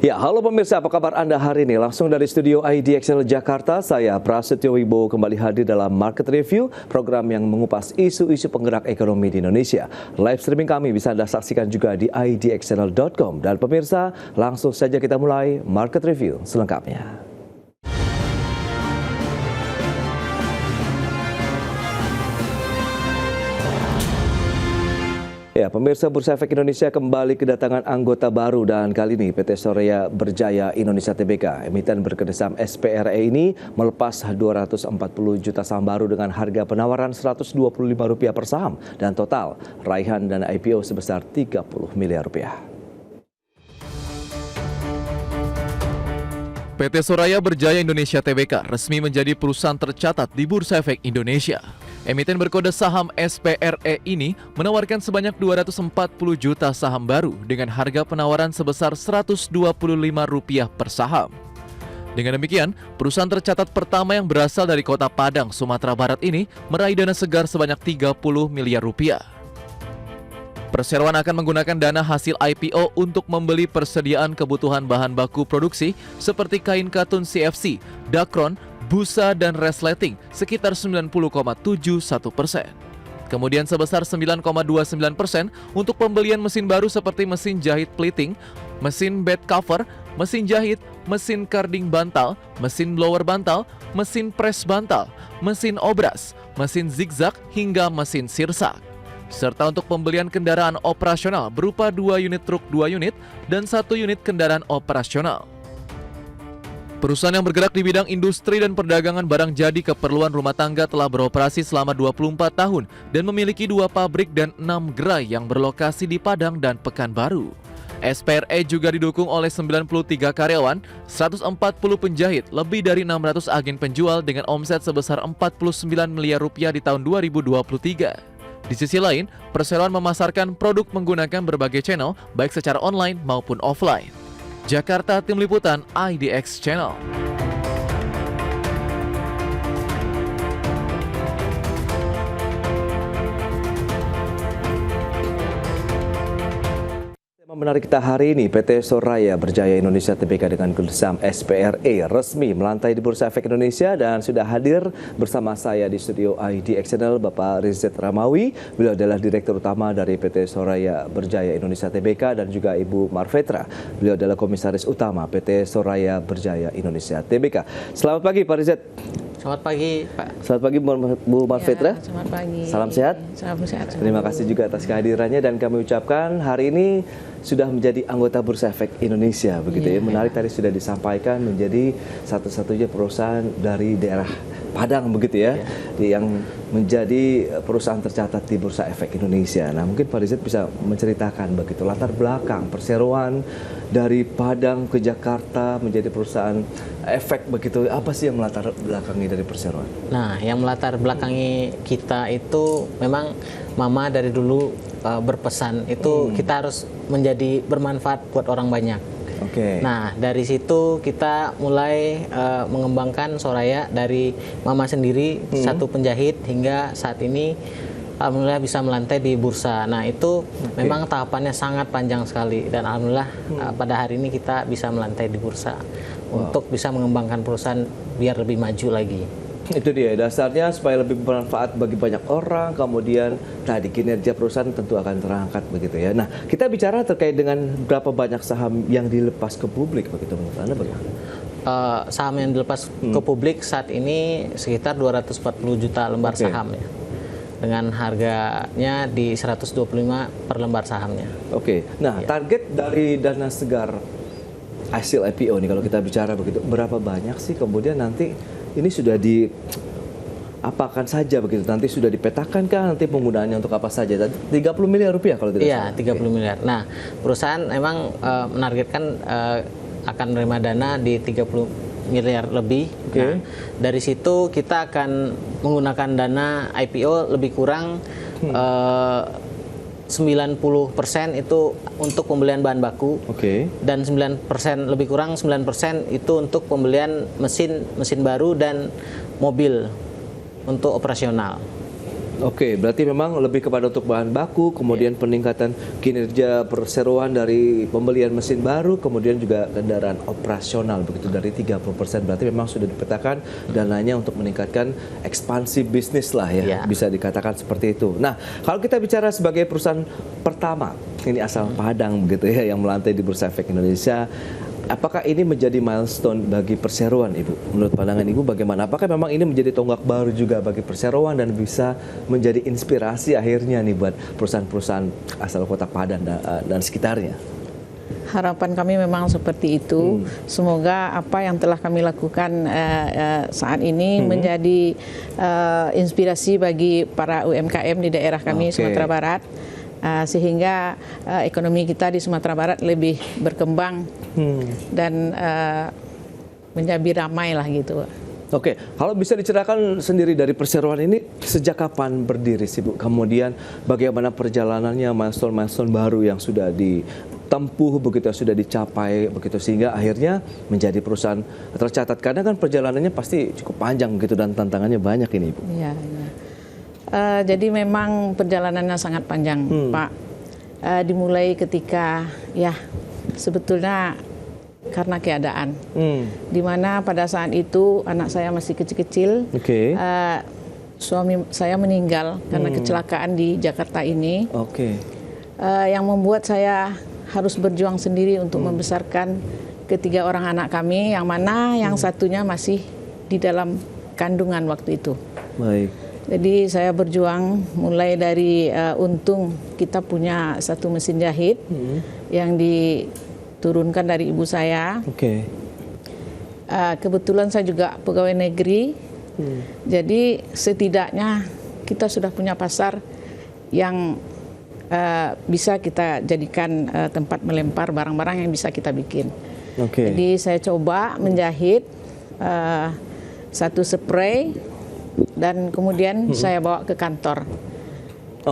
Ya, halo pemirsa, apa kabar Anda hari ini? Langsung dari studio IDXL Jakarta, saya Prasetyo Wibowo kembali hadir dalam Market Review, program yang mengupas isu-isu penggerak ekonomi di Indonesia. Live streaming kami bisa Anda saksikan juga di idxl.com. Dan pemirsa, langsung saja kita mulai Market Review selengkapnya. Ya, pemirsa, Bursa Efek Indonesia kembali kedatangan anggota baru dan kali ini PT Soraya Berjaya Indonesia Tbk. Emiten berkedesam SPRE ini melepas 240 juta saham baru dengan harga penawaran Rp125 per saham dan total raihan dana IPO sebesar Rp30 miliar. PT Soraya Berjaya Indonesia Tbk resmi menjadi perusahaan tercatat di Bursa Efek Indonesia. Emiten berkode saham SPRE ini menawarkan sebanyak 240 juta saham baru dengan harga penawaran sebesar Rp125 per saham. Dengan demikian, perusahaan tercatat pertama yang berasal dari kota Padang, Sumatera Barat ini meraih dana segar sebanyak Rp30 miliar. Perseroan akan menggunakan dana hasil IPO untuk membeli persediaan kebutuhan bahan baku produksi seperti kain katun CFC, Dacron, busa dan resleting sekitar 90,71%. Kemudian sebesar 9,29% untuk pembelian mesin baru seperti mesin jahit pleating, mesin bed cover, mesin jahit, mesin carding bantal, mesin blower bantal, mesin press bantal, mesin obras, mesin zigzag hingga mesin sirsak. Serta untuk pembelian kendaraan operasional berupa 2 unit truk 2 unit dan 1 unit kendaraan operasional. Perusahaan yang bergerak di bidang industri dan perdagangan barang jadi keperluan rumah tangga telah beroperasi selama 24 tahun dan memiliki 2 pabrik dan 6 gerai yang berlokasi di Padang dan Pekanbaru. SPRE juga didukung oleh 93 karyawan, 140 penjahit, lebih dari 600 agen penjual dengan omset sebesar Rp49 miliar di tahun 2023. Di sisi lain, perseroan memasarkan produk menggunakan berbagai channel, baik secara online maupun offline. Jakarta, Tim Liputan IDX Channel. Menarik kita hari ini, PT Soraya Berjaya Indonesia Tbk dengan kedesam SPRE resmi melantai di Bursa Efek Indonesia dan sudah hadir bersama saya di studio IDXL Bapak Rizet Ramawi. Beliau adalah Direktur Utama dari PT Soraya Berjaya Indonesia Tbk dan juga Ibu Marvetra. Beliau adalah Komisaris Utama PT Soraya Berjaya Indonesia Tbk. Selamat pagi Pak Rizet. Selamat pagi Pak. Selamat pagi Bu Marvetra. Ya, selamat pagi. Salam sehat. Salam sehat. Terima kasih juga atas kehadirannya dan kami ucapkan hari ini sudah menjadi anggota Bursa Efek Indonesia begitu ya. Menarik tadi sudah disampaikan menjadi satu-satunya perusahaan dari daerah Padang begitu ya, yang menjadi perusahaan tercatat di Bursa Efek Indonesia. Nah, mungkin Pak Rizet bisa menceritakan begitu latar belakang perseroan dari Padang ke Jakarta menjadi perusahaan efek begitu. Apa sih yang melatar belakangi dari perseroan? Nah, yang melatar belakangi kita itu memang Mama dari dulu berpesan itu kita harus menjadi bermanfaat buat orang banyak. Oke. Nah, dari situ kita mulai mengembangkan Soraya dari Mama sendiri, satu penjahit hingga saat ini alhamdulillah bisa melantai di bursa. Nah, itu memang tahapannya sangat panjang sekali dan alhamdulillah pada hari ini kita bisa melantai di bursa untuk bisa mengembangkan perusahaan biar lebih maju lagi. Itu dia, dasarnya supaya lebih bermanfaat bagi banyak orang, kemudian tadi kinerja perusahaan tentu akan terangkat begitu ya. Nah, kita bicara terkait dengan berapa banyak saham yang dilepas ke publik begitu menurut Anda bagaimana? Saham yang dilepas ke publik saat ini sekitar 240 juta lembar saham ya. Dengan harganya di 125 per lembar sahamnya. Nah target dari dana segar hasil IPO nih kalau kita bicara begitu, berapa banyak sih kemudian nanti ini sudah di apakan saja begitu, nanti sudah dipetakan kah nanti penggunaannya untuk apa saja? 30 miliar rupiah kalau tidak salah. Iya, 30 miliar. Nah, perusahaan memang menargetkan akan menerima dana di 30 miliar lebih. Nah, dari situ kita akan menggunakan dana IPO lebih kurang 90% itu untuk pembelian bahan baku, dan 9% lebih kurang 9% itu untuk pembelian mesin baru dan mobil untuk operasional. Oke, berarti memang lebih kepada untuk bahan baku, kemudian peningkatan kinerja perseroan dari pembelian mesin baru, kemudian juga kendaraan operasional begitu dari 30%. Berarti memang sudah dipetakan dananya untuk meningkatkan ekspansi bisnis lah ya, bisa dikatakan seperti itu. Nah, kalau kita bicara sebagai perusahaan pertama, ini asal Padang begitu ya, yang melantai di Bursa Efek Indonesia, apakah ini menjadi milestone bagi perseroan, Ibu? Menurut pandangan Ibu bagaimana? Apakah memang ini menjadi tonggak baru juga bagi perseroan dan bisa menjadi inspirasi akhirnya nih buat perusahaan-perusahaan asal Kota Padang dan sekitarnya? Harapan kami memang seperti itu. Semoga apa yang telah kami lakukan saat ini menjadi inspirasi bagi para UMKM di daerah kami Sumatera Barat. Sehingga ekonomi kita di Sumatera Barat lebih berkembang dan menjadi ramai lah gitu. Oke, kalau bisa diceritakan sendiri dari perseroan ini sejak kapan berdiri sih Bu? Kemudian bagaimana perjalanannya, milestone-milestone baru yang sudah ditempuh begitu, sudah dicapai begitu sehingga akhirnya menjadi perusahaan tercatat. Karena kan perjalanannya pasti cukup panjang gitu dan tantangannya banyak ini Ibu. Iya, iya. Jadi memang perjalanannya sangat panjang, Pak. Dimulai ketika ya sebetulnya karena keadaan, di mana pada saat itu anak saya masih kecil-kecil, suami saya meninggal karena kecelakaan di Jakarta ini, yang membuat saya harus berjuang sendiri untuk membesarkan ketiga orang anak kami, yang mana yang satunya masih di dalam kandungan waktu itu. Baik. Jadi saya berjuang mulai dari untung kita punya satu mesin jahit yang diturunkan dari ibu saya. Kebetulan saya juga pegawai negeri, jadi setidaknya kita sudah punya pasar yang bisa kita jadikan tempat melempar barang-barang yang bisa kita bikin. Jadi saya coba menjahit satu spray dan kemudian saya bawa ke kantor.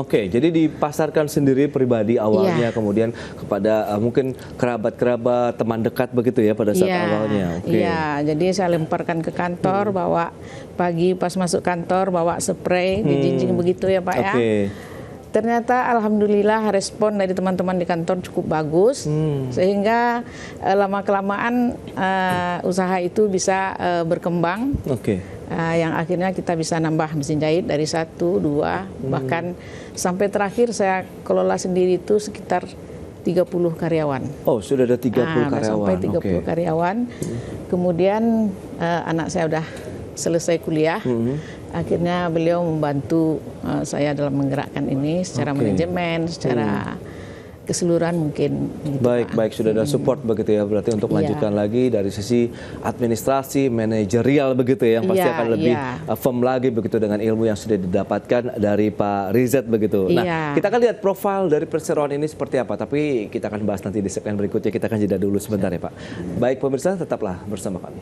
Jadi dipasarkan sendiri pribadi awalnya, kemudian kepada mungkin kerabat-kerabat, teman dekat begitu ya pada saat awalnya. Iya, jadi saya lemparkan ke kantor, bawa pagi pas masuk kantor bawa spray, dijinjing begitu ya Pak ya. Ternyata alhamdulillah respon dari teman-teman di kantor cukup bagus, sehingga lama-kelamaan usaha itu bisa berkembang. Yang akhirnya kita bisa nambah mesin jahit dari 1, 2, bahkan sampai terakhir saya kelola sendiri itu sekitar 30 karyawan. Oh, sudah ada 30 karyawan. Sampai 30 karyawan. Kemudian anak saya udah selesai kuliah. Akhirnya beliau membantu saya dalam menggerakkan ini secara manajemen, secara keseluruhan mungkin. Baik, sudah ada support begitu ya, berarti untuk melanjutkan lagi dari sisi administrasi, manajerial begitu ya, yang pasti akan lebih firm lagi begitu dengan ilmu yang sudah didapatkan dari Pak Rizet begitu. Nah, kita akan lihat profil dari perseroan ini seperti apa, tapi kita akan bahas nanti di segmen berikutnya. Kita akan jeda dulu sebentar ya Pak. Baik pemirsa, tetaplah bersama kami.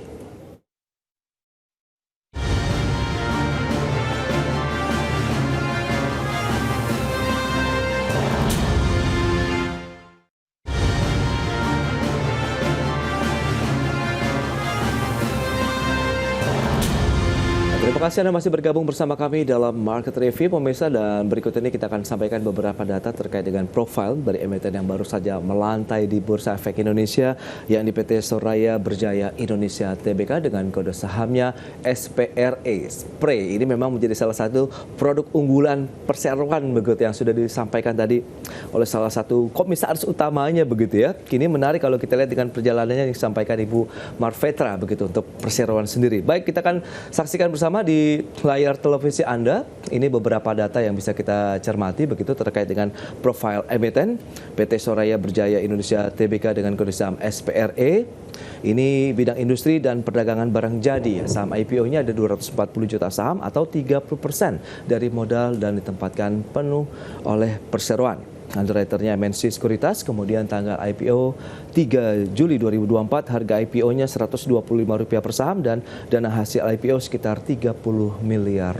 Terima kasih Anda masih bergabung bersama kami dalam Market Review pemirsa, dan berikut ini kita akan sampaikan beberapa data terkait dengan profil dari emiten yang baru saja melantai di Bursa Efek Indonesia, yakni PT Soraya Berjaya Indonesia Tbk dengan kode sahamnya SPRE. Spray ini memang menjadi salah satu produk unggulan perseroan begitu yang sudah disampaikan tadi oleh salah satu komisaris utamanya begitu ya. Kini menarik kalau kita lihat dengan perjalanannya yang disampaikan Ibu Marvetra begitu untuk perseroan sendiri. Baik, kita akan saksikan bersama di layar televisi Anda, ini beberapa data yang bisa kita cermati begitu terkait dengan profil emiten PT Soraya Berjaya Indonesia Tbk dengan kode saham SPRE. Ini bidang industri dan perdagangan barang jadi. Saham IPO-nya ada 240 juta saham atau 30% dari modal dan ditempatkan penuh oleh perseroan. Underwriter-nya MNC Sekuritas, kemudian tanggal IPO 3 Juli 2024, harga IPO-nya Rp125 per saham dan dana hasil IPO sekitar Rp30 miliar.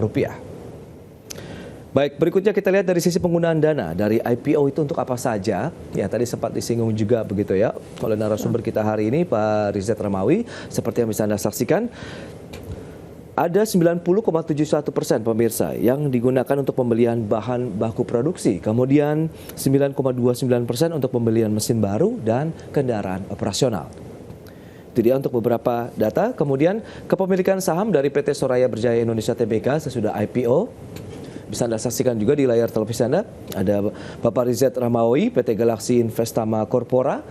Baik, berikutnya kita lihat dari sisi penggunaan dana dari IPO itu untuk apa saja. Ya, tadi sempat disinggung juga begitu ya oleh narasumber kita hari ini Pak Rizet Ramawi, seperti yang bisa Anda saksikan. Ada 90,71% pemirsa yang digunakan untuk pembelian bahan baku produksi, kemudian 9,29% untuk pembelian mesin baru dan kendaraan operasional. Itu dia untuk beberapa data. Kemudian kepemilikan saham dari PT Soraya Berjaya Indonesia Tbk sesudah IPO bisa Anda saksikan juga di layar televisi Anda. Ada Bapak Rizet Rahmawi, PT Galaxy Investama Corpora,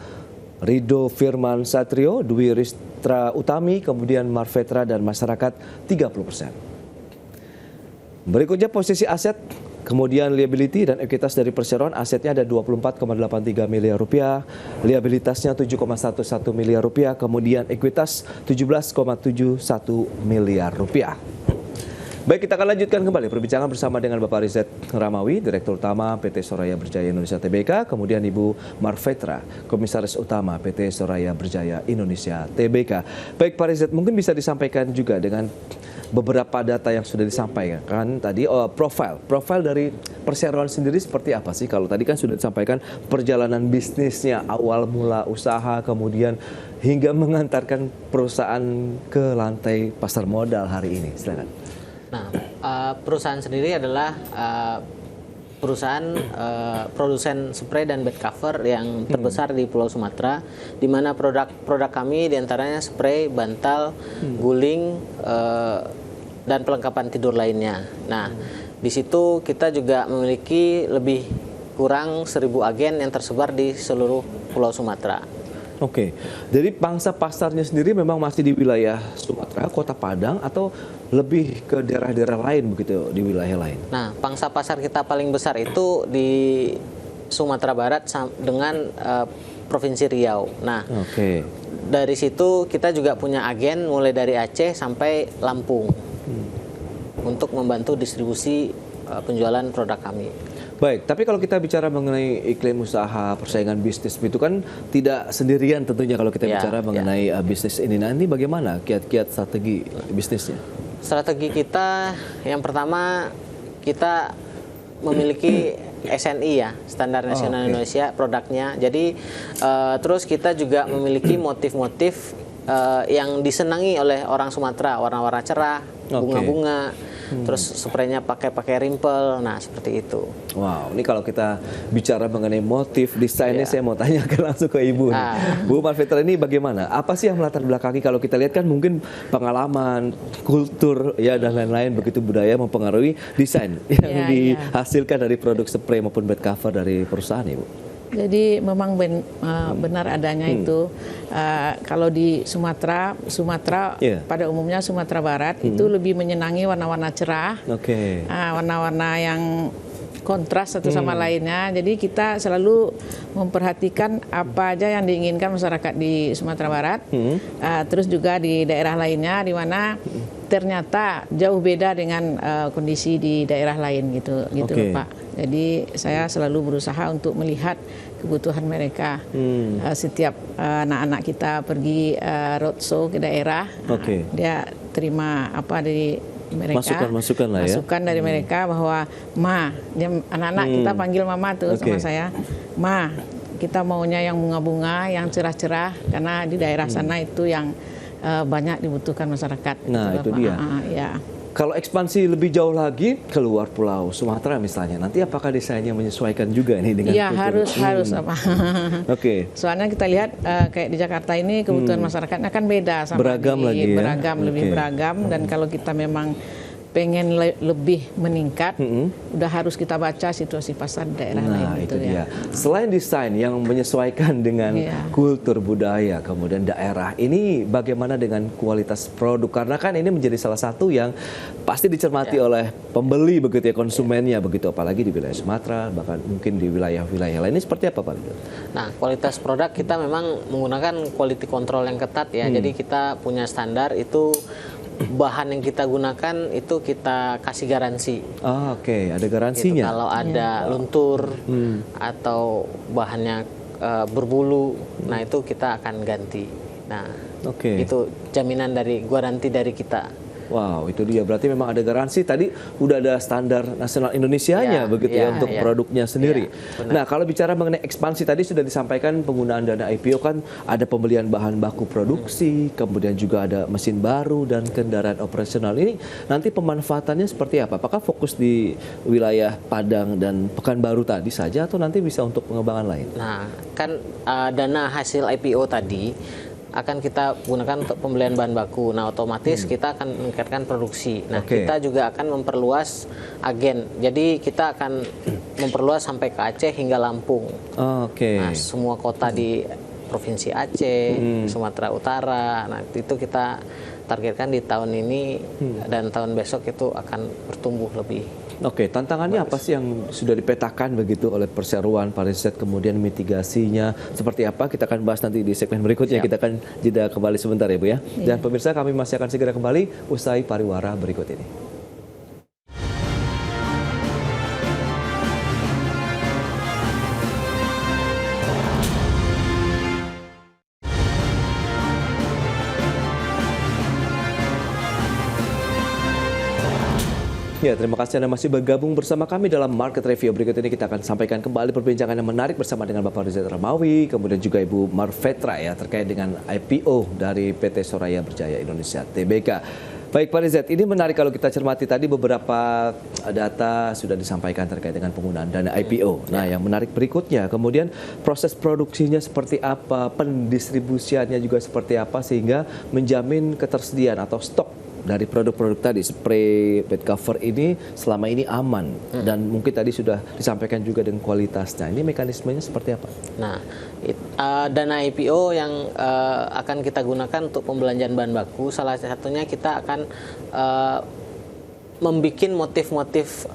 Rido Firman Satrio, Dwi Ristra Utami, kemudian Marvetra dan masyarakat 30%. Berikutnya posisi aset, kemudian liability dan ekuitas dari perseroan. Asetnya ada 24,83 miliar rupiah, liabilitasnya 7,11 miliar rupiah, kemudian ekuitas 17,71 miliar rupiah. Baik, kita akan lanjutkan kembali perbincangan bersama dengan Bapak Rizet Rahmawi, Direktur Utama PT Soraya Berjaya Indonesia Tbk, kemudian Ibu Marvetra, Komisaris Utama PT Soraya Berjaya Indonesia Tbk. Baik Pak Rizet, mungkin bisa disampaikan juga dengan beberapa data yang sudah disampaikan tadi, profil dari perseroan sendiri seperti apa sih? Kalau tadi kan sudah disampaikan perjalanan bisnisnya, awal mula usaha, kemudian hingga mengantarkan perusahaan ke lantai pasar modal hari ini. Silakan. Nah, perusahaan sendiri adalah perusahaan produsen spray dan bed cover yang terbesar di Pulau Sumatera, di mana produk kami diantaranya spray, bantal, guling, dan perlengkapan tidur lainnya. Nah, di situ kita juga memiliki lebih kurang 1.000 agen yang tersebar di seluruh Pulau Sumatera. Oke, jadi pangsa pasarnya sendiri memang masih di wilayah Sumatera, Kota Padang, atau lebih ke daerah-daerah lain begitu di wilayah lain? Nah, pangsa pasar kita paling besar itu di Sumatera Barat dengan Provinsi Riau. Nah, dari situ kita juga punya agen mulai dari Aceh sampai Lampung untuk membantu distribusi penjualan produk kami. Baik, tapi kalau kita bicara mengenai iklim usaha, persaingan bisnis itu kan tidak sendirian tentunya kalau kita bicara mengenai bisnis ini. Nanti bagaimana kiat-kiat strategi bisnisnya? Strategi kita yang pertama, kita memiliki SNI ya, Standar Nasional Indonesia produknya. Jadi terus kita juga memiliki motif-motif yang disenangi oleh orang Sumatera, warna-warna cerah, bunga-bunga. Terus spraynya pakai rimpel, nah seperti itu. Wow, ini kalau kita bicara mengenai motif desainnya, saya mau tanyakan langsung ke Ibu. Bu Marvetra, ini bagaimana? Apa sih yang melatar belakangi? Kalau kita lihat kan mungkin pengalaman, kultur ya dan lain-lain, begitu budaya mempengaruhi desain yang dihasilkan dari produk spray maupun bed cover dari perusahaan, Ibu. Jadi memang benar adanya itu kalau di Sumatera pada umumnya Sumatera Barat itu lebih menyenangi warna-warna cerah, warna-warna yang kontras satu sama lainnya. Jadi kita selalu memperhatikan apa aja yang diinginkan masyarakat di Sumatera Barat, terus juga di daerah lainnya di mana ternyata jauh beda dengan kondisi di daerah lain gitu Pak. Jadi saya selalu berusaha untuk melihat kebutuhan mereka. Setiap anak-anak kita pergi roadshow ke daerah, dia terima apa dari mereka, masukan dari mereka bahwa anak-anak kita panggil mama tuh sama saya, kita maunya yang bunga-bunga, yang cerah-cerah, karena di daerah sana itu yang banyak dibutuhkan masyarakat. Nah, itu dia. Kalau ekspansi lebih jauh lagi keluar Pulau Sumatera misalnya, nanti apakah desainnya menyesuaikan juga nih dengan kultur? Harus apa? Soalnya kita lihat kayak di Jakarta ini kebutuhan masyarakatnya kan beda sama beragam lebih beragam, dan kalau kita memang pengen lebih meningkat, udah harus kita baca situasi pasar daerah lain itu ya. Selain desain yang menyesuaikan dengan kultur budaya kemudian daerah, ini bagaimana dengan kualitas produk? Karena kan ini menjadi salah satu yang pasti dicermati oleh pembeli begitu ya, konsumennya begitu, apalagi di wilayah Sumatera, bahkan mungkin di wilayah-wilayah lain. Ini seperti apa Pak? Nah, kualitas produk kita memang menggunakan quality control yang ketat ya. Jadi kita punya standar itu. Bahan yang kita gunakan itu kita kasih garansi. Ada garansinya. Gitu. Kalau ada luntur atau bahannya berbulu, nah itu kita akan ganti. Nah, itu jaminan dari garansi dari kita. Wow, itu dia. Berarti memang ada garansi. Tadi udah ada standar nasional Indonesianya begitu ya untuk produknya sendiri. Nah, kalau bicara mengenai ekspansi tadi sudah disampaikan penggunaan dana IPO kan ada pembelian bahan baku produksi, kemudian juga ada mesin baru dan kendaraan operasional. Ini nanti pemanfaatannya seperti apa? Apakah fokus di wilayah Padang dan Pekanbaru tadi saja atau nanti bisa untuk pengembangan lain? Nah, kan dana hasil IPO tadi akan kita gunakan untuk pembelian bahan baku. Nah, otomatis kita akan meningkatkan produksi. Nah, kita juga akan memperluas agen. Jadi kita akan memperluas sampai ke Aceh hingga Lampung. Nah, semua kota di Provinsi Aceh, Sumatera Utara. Nah, itu kita targetkan di tahun ini dan tahun besok itu akan bertumbuh lebih. Tantangannya apa sih yang sudah dipetakan begitu oleh perseroan pariwisata, kemudian mitigasinya seperti apa? Kita akan bahas nanti di segmen berikutnya. Kita akan jeda kembali sebentar ya Bu ya. Dan pemirsa, kami masih akan segera kembali usai pariwara berikut ini. Ya, terima kasih Anda masih bergabung bersama kami dalam Market Review. Berikut ini kita akan sampaikan kembali perbincangan yang menarik bersama dengan Bapak Rizal Ramawi, kemudian juga Ibu Marvetra ya terkait dengan IPO dari PT Soraya Berjaya Indonesia Tbk. Baik Pak Rizal, ini menarik kalau kita cermati tadi beberapa data sudah disampaikan terkait dengan penggunaan dana IPO. Nah, yang menarik berikutnya, kemudian proses produksinya seperti apa, pendistribusiannya juga seperti apa sehingga menjamin ketersediaan atau stok dari produk-produk tadi, spray bed cover ini selama ini aman dan mungkin tadi sudah disampaikan juga dengan kualitasnya. Ini mekanismenya seperti apa? Nah, dana IPO yang akan kita gunakan untuk pembelanjaan bahan baku, salah satunya kita akan membuat motif-motif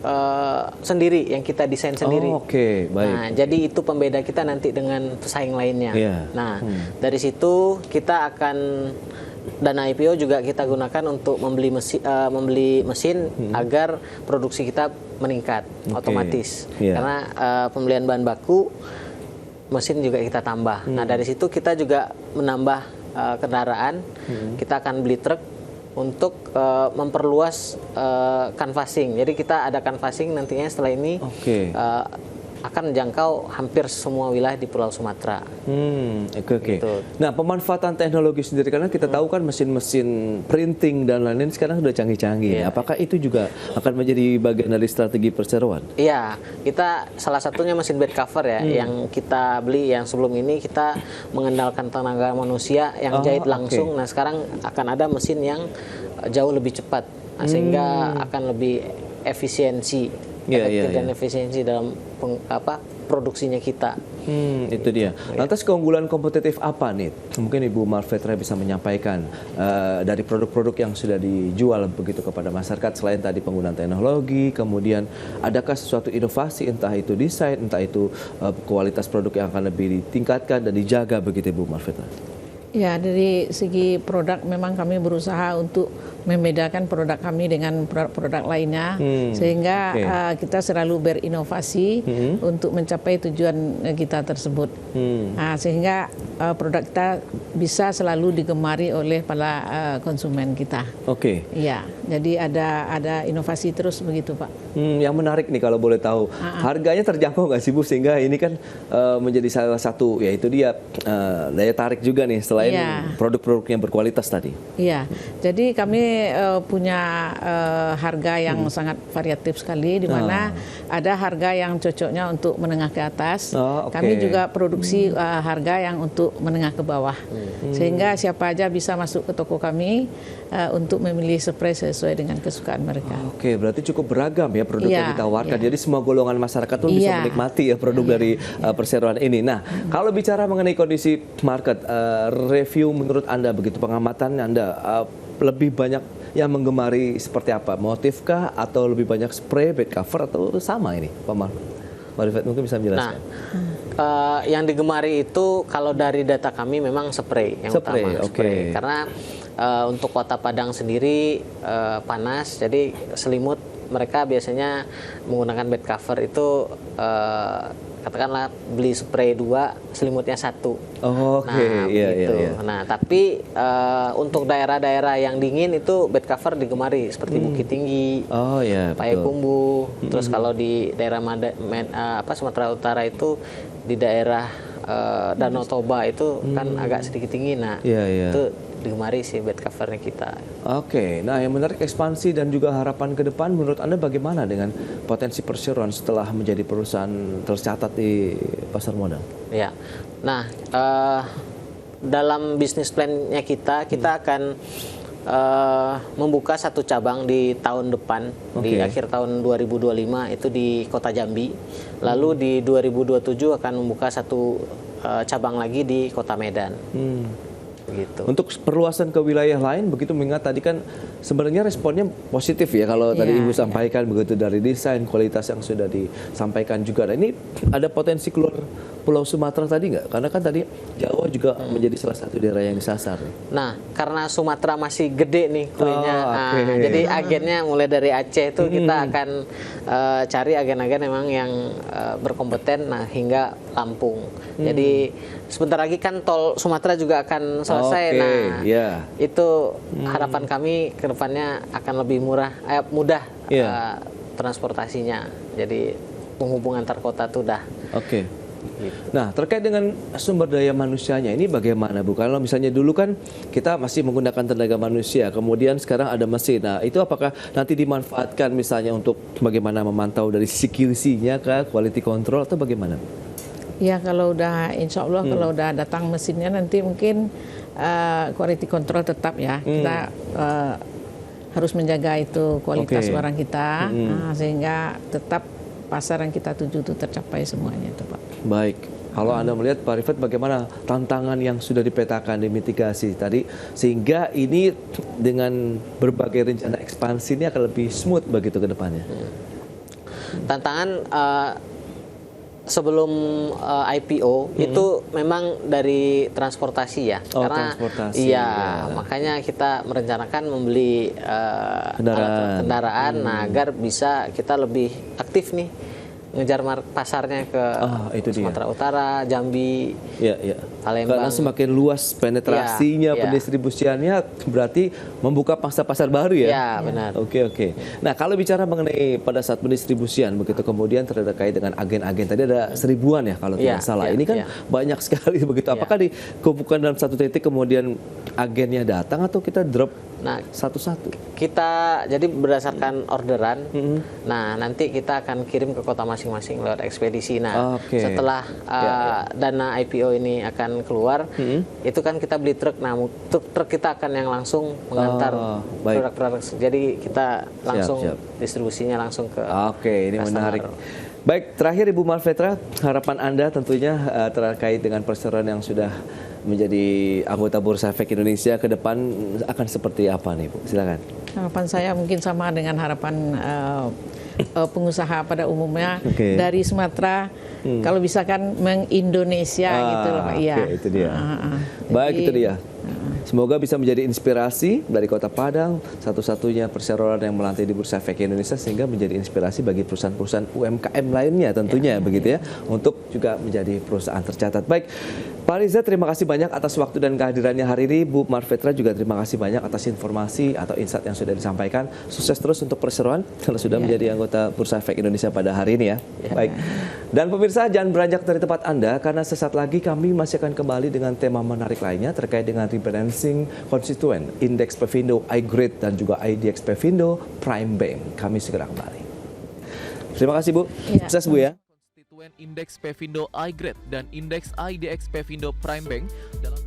sendiri yang kita desain sendiri. Baik. Nah, jadi itu pembeda kita nanti dengan pesaing lainnya. Nah, dari situ kita akan dana IPO juga kita gunakan untuk membeli mesin agar produksi kita meningkat otomatis. Karena pembelian bahan baku, mesin juga kita tambah. Nah, dari situ kita juga menambah kendaraan. Kita akan beli truk untuk memperluas canvassing. Jadi kita ada canvassing nantinya setelah ini akan menjangkau hampir semua wilayah di Pulau Sumatera. Gitu. Nah, pemanfaatan teknologi sendiri, karena kita tahu kan mesin-mesin printing dan lain-lain sekarang sudah canggih-canggih. Apakah itu juga akan menjadi bagian dari strategi perseroan? Iya, kita salah satunya mesin bed cover ya, yang kita beli yang sebelum ini kita mengandalkan tenaga manusia yang jahit langsung. Nah, sekarang akan ada mesin yang jauh lebih cepat, sehingga akan lebih efisiensi. Dan efisiensi dalam produksinya kita. Itu dia. Lantas keunggulan kompetitif apa nih? Mungkin Ibu Marvetra bisa menyampaikan dari produk-produk yang sudah dijual begitu kepada masyarakat selain tadi penggunaan teknologi, kemudian adakah sesuatu inovasi, entah itu desain, entah itu kualitas produk yang akan lebih ditingkatkan dan dijaga begitu Ibu Marvetra? Ya, dari segi produk memang kami berusaha untuk membedakan produk kami dengan produk-produk lainnya, sehingga kita selalu berinovasi untuk mencapai tujuan kita tersebut. Nah, sehingga produk kita bisa selalu digemari oleh para konsumen kita. Iya, jadi ada inovasi terus begitu Pak. Yang menarik nih kalau boleh tahu, harganya terjangkau nggak sih Bu, sehingga ini kan menjadi salah satu, yaitu dia daya tarik juga nih selain produk-produk yang berkualitas tadi. Iya, jadi kami punya harga yang sangat variatif sekali, di mana ada harga yang cocoknya untuk menengah ke atas. Kami juga produksi harga yang untuk menengah ke bawah, sehingga siapa aja bisa masuk ke toko kami untuk memilih spray sesuai dengan kesukaan mereka. Berarti cukup beragam ya produk yang ditawarkan. Jadi semua golongan masyarakat pun bisa menikmati ya produk dari perseroan ini. Nah, kalau bicara mengenai kondisi market, review menurut Anda begitu, pengamatan Anda, lebih banyak yang menggemari seperti apa? Motifkah atau lebih banyak spray, bed cover, atau sama ini? Pak Marifat mungkin bisa menjelaskan. Nah, yang digemari itu kalau dari data kami memang spray yang utama. Spray. Karena untuk Kota Padang sendiri panas, jadi selimut mereka biasanya menggunakan bed cover itu katakanlah beli spray 2, selimutnya 1. Oh, oke, Nah, iya, begitu. iya. Nah, tapi untuk daerah-daerah yang dingin itu bed cover digemari seperti Bukit Tinggi, Oh ya, betul. Payakumbuh. Terus kalau di daerah Sumatera Utara itu di daerah Danau Toba itu kan agak sedikit tinggi. Nah, Iya, iya. itu digemari sih bed covernya kita. Oke, nah yang menarik ekspansi dan juga harapan ke depan menurut Anda bagaimana dengan potensi perseroan setelah menjadi perusahaan tercatat di pasar modal? Ya, nah dalam bisnis plan-nya kita akan membuka 1 cabang di tahun depan, di akhir tahun 2025 itu di Kota Jambi. Lalu di 2027 akan membuka 1 cabang lagi di Kota Medan. Gitu. Untuk perluasan ke wilayah lain, begitu mengingat tadi kan sebenarnya responnya positif ya kalau tadi Ibu sampaikan begitu dari desain, kualitas yang sudah disampaikan juga. Nah ini ada potensi keluar Pulau Sumatera tadi nggak? Karena kan tadi Jawa juga menjadi salah satu daerah yang disasar. Nah, karena Sumatera masih gede nih kuenya, jadi agennya mulai dari Aceh itu kita akan cari agen-agen memang yang berkompeten, nah hingga Lampung. Jadi sebentar lagi kan tol Sumatera juga akan selesai. Itu harapan kami ke depannya akan lebih mudah transportasinya. Jadi penghubungan antar kota tuh udah. Gitu. Nah, terkait dengan sumber daya manusianya ini bagaimana Bu? Kalau misalnya dulu kan kita masih menggunakan tenaga manusia, kemudian sekarang ada mesin. Nah, itu apakah nanti dimanfaatkan misalnya untuk bagaimana memantau dari security-nya ke quality control atau bagaimana? Ya, kalau udah insya Allah kalau udah datang mesinnya nanti mungkin quality control tetap ya. Kita harus menjaga itu kualitas barang kita sehingga tetap pasar yang kita tuju itu tercapai semuanya itu Pak. Baik, kalau Anda melihat Pak Rifat bagaimana tantangan yang sudah dipetakan, dimitigasi tadi sehingga ini dengan berbagai rencana ekspansi ini akan lebih smooth begitu ke depannya? Tantangan sebelum IPO itu memang dari transportasi ya, karena transportasi, makanya kita merencanakan membeli kendaraan, nah agar bisa kita lebih aktif nih ngejar pasarnya ke Sumatera Utara, Jambi, Palembang. Karena semakin luas penetrasinya, pendistribusiannya berarti membuka pasar-pasar baru ya? Ya, benar. Oke. Nah, kalau bicara mengenai pada saat pendistribusian, begitu kemudian terkait dengan agen-agen, tadi ada 1000-an ya kalau tidak salah. Ini kan banyak sekali begitu. Apakah dikumpulkan dalam satu titik kemudian agennya datang atau kita drop satu-satu? Kita jadi berdasarkan orderan. Nah, nanti kita akan kirim ke kota masing-masing lewat ekspedisi. Nah, setelah dana IPO ini akan keluar, itu kan kita beli truk. Nah, truk kita akan yang langsung mengantar produk-produk. Jadi kita langsung distribusinya langsung ke. Ini menarik. Baik, terakhir Ibu Marvetra, harapan Anda tentunya terkait dengan perseroan yang sudah menjadi anggota Bursa Efek Indonesia ke depan akan seperti apa nih Bu? Silakan. Harapan saya mungkin sama dengan harapan pengusaha pada umumnya dari Sumatera. Kalau bisa kan mengindonesia gitu loh Pak. Itu dia. Baik, itu dia. Semoga bisa menjadi inspirasi dari Kota Padang, satu-satunya perseroan yang melantai di Bursa Efek Indonesia, sehingga menjadi inspirasi bagi perusahaan-perusahaan UMKM lainnya tentunya begitu ya, untuk juga menjadi perusahaan tercatat. Baik, Pak Riza, terima kasih banyak atas waktu dan kehadirannya hari ini. Bu Marvetra juga terima kasih banyak atas informasi atau insight yang sudah disampaikan. Sukses terus untuk perseroan kalau sudah menjadi anggota Bursa Efek Indonesia pada hari ini ya. Baik. Dan pemirsa, jangan beranjak dari tempat Anda karena sesaat lagi kami masih akan kembali dengan tema menarik lainnya terkait dengan rebalancing konstituen, Indeks Pevindo iGrade dan juga IDX Pevindo Prime Bank. Kami segera kembali. Terima kasih Bu. Sukses Bu ya. Konstituen Indeks Pevindo iGrade dan Indeks IDX Pevindo Prime Bank dalam